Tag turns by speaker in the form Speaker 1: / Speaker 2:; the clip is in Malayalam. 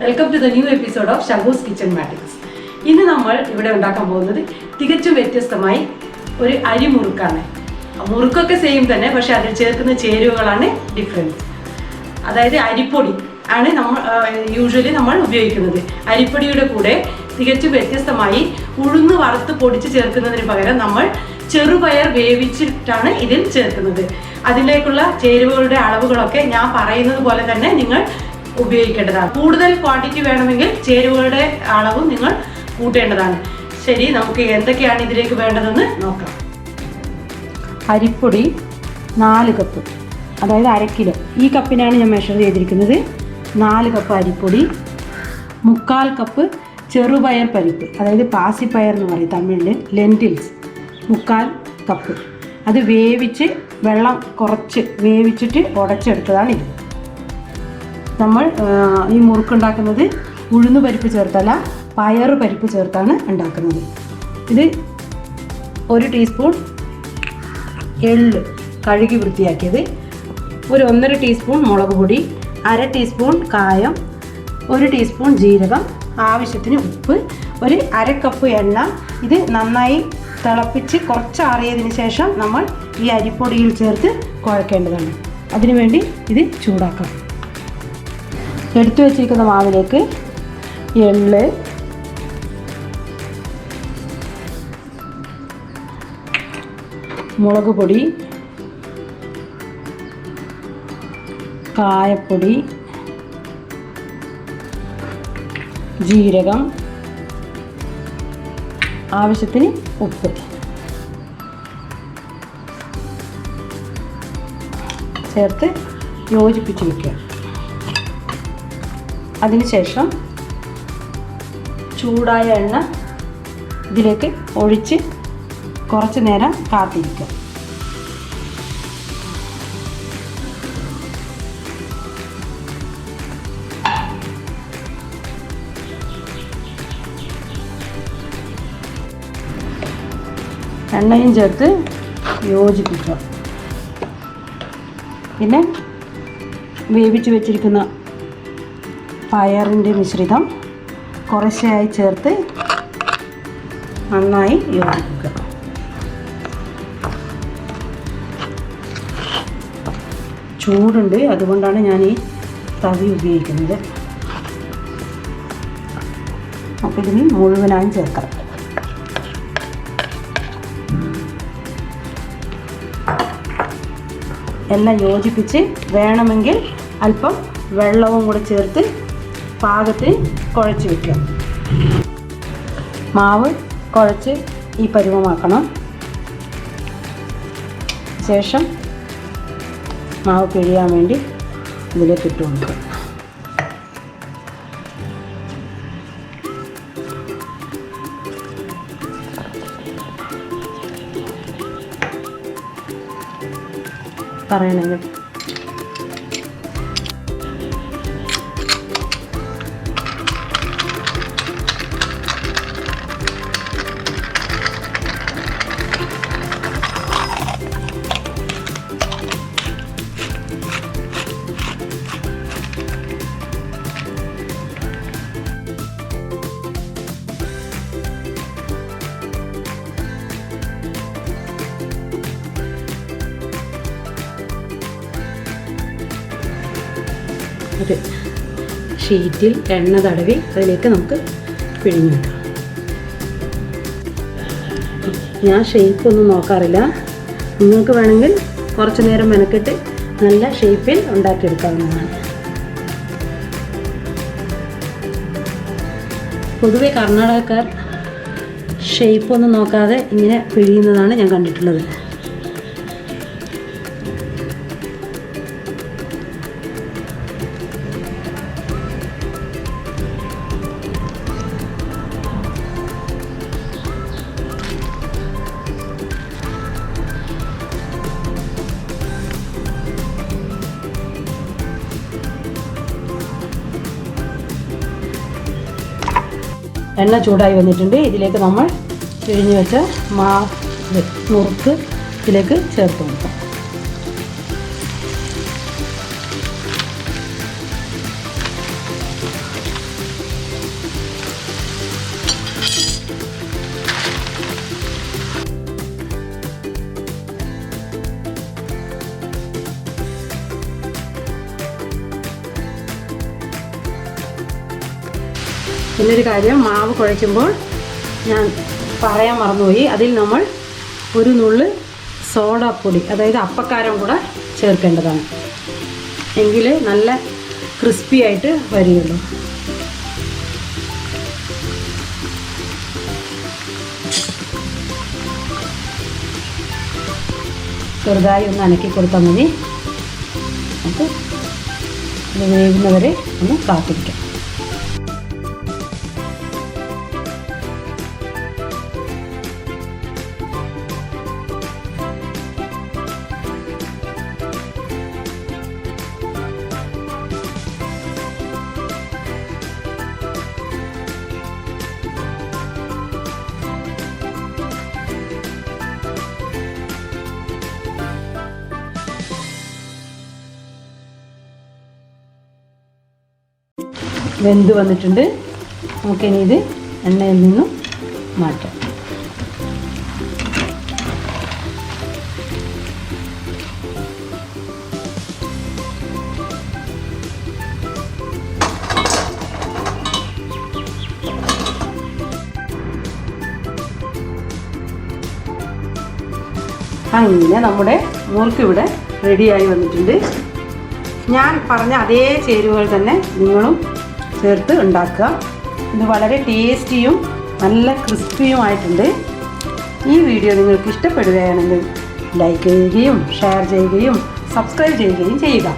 Speaker 1: Welcome to the new episode of Shabu's kitchen magics. ഇന്ന് നമ്മൾ ഇവിടെ ഉണ്ടാക്കാൻ പോകുന്നത് തികച്ചും വ്യത്യസ്തമായി ഒരു അരി മുറുക്കാണ്. മുറുക്കൊക്കെ സെയിം തന്നെ, പക്ഷെ അതിൽ ചേർക്കുന്ന ചേരുവകളാണ് ഡിഫറൻസ്. അതായത് അരിപ്പൊടി ആണ് യൂഷ്വലി നമ്മൾ ഉപയോഗിക്കുന്നത്. അരിപ്പൊടിയുടെ കൂടെ തികച്ചും വ്യത്യസ്തമായി ഉഴുന്ന് വറുത്ത് പൊടിച്ച് ചേർക്കുന്നതിന് പകരം നമ്മൾ ചെറുപയർ വേവിച്ചിട്ടാണ് ഇതിൽ ചേർക്കുന്നത്. അതിലേക്കുള്ള ചേരുവകളുടെ അളവുകളൊക്കെ ഞാൻ പറയുന്നത് പോലെ തന്നെ നിങ്ങൾ ഉപയോഗിക്കേണ്ടതാണ്. കൂടുതൽ ക്വാണ്ടിറ്റി വേണമെങ്കിൽ ചേരുവകളുടെ അളവും നിങ്ങൾ കൂട്ടേണ്ടതാണ്. ശരി, നമുക്ക് എന്തൊക്കെയാണ് ഇതിലേക്ക് വേണ്ടതെന്ന് നോക്കാം. അരിപ്പൊടി 4 കപ്പ്, അതായത് 1/2 കിലോ. ഈ കപ്പിനാണ് ഞാൻ മെഷർ ചെയ്തിരിക്കുന്നത്. 4 കപ്പ് അരിപ്പൊടി, 3/4 കപ്പ് ചെറുപയർ പരിപ്പ്, അതായത് പാസിപ്പയർ എന്ന് പറയും തമിഴിൽ, ലെൻറ്റിൽസ് 3/4 കപ്പ്. അത് വേവിച്ച് വെള്ളം കുറച്ച് വേവിച്ചിട്ട് ഉടച്ചെടുത്തതാണ് ഇത്. നമ്മൾ ഈ മുറുക്കുണ്ടാക്കുന്നത് ഉഴുന്ന് പരിപ്പ് ചേർത്തല്ല, പയറ് പരിപ്പ് ചേർത്താണ് ഉണ്ടാക്കുന്നത്. ഇത് 1 ടീസ്പൂൺ എള്ള് കഴുകി വൃത്തിയാക്കിയത്, 1.5 ടീസ്പൂൺ മുളക് പൊടി, 1/2 ടീസ്പൂൺ കായം, 1 ടീസ്പൂൺ ജീരകം, ആവശ്യത്തിന് ഉപ്പ്, 1/2 കപ്പ് എണ്ണ. ഇത് നന്നായി തിളപ്പിച്ച് കുറച്ച് ആറിയതിന് ശേഷം നമ്മൾ ഈ അരിപ്പൊടിയിൽ ചേർത്ത് കുഴക്കേണ്ടതാണ്. അതിനുവേണ്ടി ഇത് ചൂടാക്കാം. എടുത്തു വച്ചിരിക്കുന്ന മാവിലേക്ക് എള്ള്, മുളക് പൊടി, കായപ്പൊടി, ജീരകം, ആവശ്യത്തിന് ഉപ്പ് ചേർത്ത് യോജിപ്പിച്ച് വയ്ക്കുക. അതിനുശേഷം ചൂടായ എണ്ണ ഇതിലേക്ക് ഒഴിച്ച് കുറച്ച് നേരം കാത്തിരിക്കുക. എണ്ണയും ചേർത്ത് യോജിപ്പിക്കുക. പിന്നെ വേവിച്ച് വെച്ചിരിക്കുന്ന പയറിൻ്റെ മിശ്രിതം കുറേശ്ശെയായി ചേർത്ത് നന്നായി യോജിപ്പിക്കുക. ചൂടുണ്ട്, അതുകൊണ്ടാണ് ഞാൻ ഈ തവി ഉപയോഗിക്കുന്നത്. അപ്പോൾ ഇതിന് മുഴുവനായും ചേർക്കാം. എല്ലാം യോജിപ്പിച്ച് വേണമെങ്കിൽ അല്പം വെള്ളവും കൂടെ ചേർത്ത് പാകത്തിന് കുഴച്ച് വയ്ക്കാം. മാവ് കുഴച്ച് ഈ പരുവമാക്കണം. ശേഷം മാവ് പിഴിയാൻ വേണ്ടി ഇതിലേക്ക് ഇട്ട് കൊടുക്കുക. പറയണമെങ്കിൽ ഒരു ഷീറ്റിൽ എണ്ണ തടവി അതിലേക്ക് നമുക്ക് പിഴിഞ്ഞിടാം. ഞാൻ ഷേപ്പൊന്നും നോക്കാറില്ല. നിങ്ങൾക്ക് വേണമെങ്കിൽ കുറച്ച് നേരം മെനക്കെട്ട് നല്ല ഷേപ്പിൽ ഉണ്ടാക്കിയെടുക്കാവുന്നതാണ്. പൊതുവെ കർണാടകക്കാർ ഷേപ്പൊന്നും നോക്കാതെ ഇങ്ങനെ പിഴിയുന്നതാണ് ഞാൻ കണ്ടിട്ടുള്ളത്. എണ്ണ ചൂടായി വന്നിട്ടുണ്ട്. ഇതിലേക്ക് നമ്മൾ പിഴിഞ്ഞ് വെച്ച മുറുക്ക് ഇതിലേക്ക് ചേർത്ത് കൊടുക്കാം. പിന്നൊരു കാര്യം, മാവ് കുഴയ്ക്കുമ്പോൾ ഞാൻ പറയാൻ മറന്നുപോയി, അതിൽ നമ്മൾ ഒരു നുള്ള് സോഡാപ്പൊടി, അതായത് അപ്പക്കാരം കൂടെ ചേർക്കേണ്ടതാണ്. എങ്കിൽ നല്ല ക്രിസ്പി ആയിട്ട് വരികയുള്ളൂ. ചെറുതായി ഒന്ന് അനക്കി കൊടുത്താൽ മതി. നമുക്ക് ഇത് വേവുന്നവരെ ഒന്ന് കാത്തിരിക്കാം. വെന്ത് വന്നിട്ടുണ്ട്. നമുക്കിനി ഇത് എണ്ണയിൽ നിന്നും മാറ്റാം. അങ്ങനെ നമ്മുടെ മുറുക്ക് ഇവിടെ റെഡിയായി വന്നിട്ടുണ്ട്. ഞാൻ പറഞ്ഞ അതേ ചേരുവകൾ തന്നെ നിങ്ങളും ചേർത്ത് ഉണ്ടാക്കുക. ഇത് വളരെ ടേസ്റ്റിയും നല്ല ക്രിസ്പിയുമായിട്ടുണ്ട്. ഈ വീഡിയോ നിങ്ങൾക്ക് ഇഷ്ടപ്പെടുകയാണെങ്കിൽ ലൈക്ക് ചെയ്യുകയും ഷെയർ ചെയ്യുകയും സബ്സ്ക്രൈബ് ചെയ്യുകയും ചെയ്യുക.